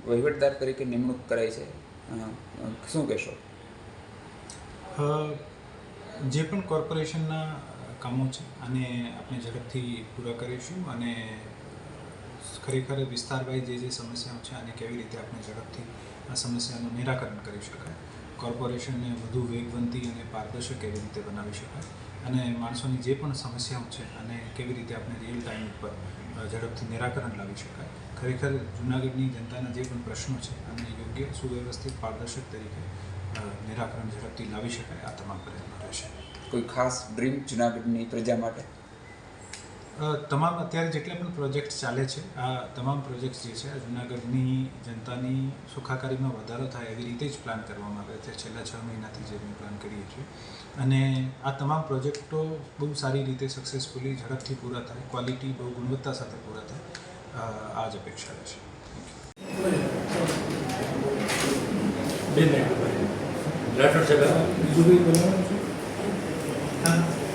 વહીવટદાર તરીકે નિમણૂક કરાઈ છે, શું કહેશો? જે પણ કોર્પોરેશનના કામો છે અને આપણે ઝડપથી પૂરા કરીશું અને ખરેખર વિસ્તાર વાઇઝ જે સમસ્યાઓ છે અને કેવી રીતે આપણે ઝડપથી આ સમસ્યાનું નિરાકરણ કરી શકાય, કોર્પોરેશનને વધુ વેગવંતી અને પારદર્શક કેવી રીતે બનાવી શકાય અને માણસોની જે પણ સમસ્યાઓ છે અને કેવી રીતે આપણે રિયલ ટાઈમ ઉપર ઝડપથી નિરાકરણ લાવી શકાય, ખરેખર જૂનાગઢની જનતાના જે પણ પ્રશ્નો છે અને યોગ્ય સુવ્યવસ્થિત પારદર્શક તરીકે નિરાકરણ ઝડપથી લાવી શકાય, આ તમામ પ્રયત્નો રહેશે. કોઈ ખાસ ડ્રીમ જૂનાગઢની પ્રજા માટે? તમામ અત્યારે જેટલા પણ પ્રોજેક્ટ ચાલે છે, આ તમામ પ્રોજેક્ટ્સ જે છે આ જૂનાગઢની જનતાની સુખાકારીમાં વધારો થાય એવી રીતે જ પ્લાન કરવામાં આવે છે. છેલ્લા 6 મહિનાથી જે અમે પ્લાન કરીએ છીએ અને આ તમામ પ્રોજેક્ટો બહુ સારી રીતે સક્સેસફુલી ઝડપથી પૂરા થાય, ક્વોલિટી બહુ ગુણવત્તા સાથે પૂરા થાય, આ જ અપેક્ષા રહેશે. રાઠોડ સાહેબ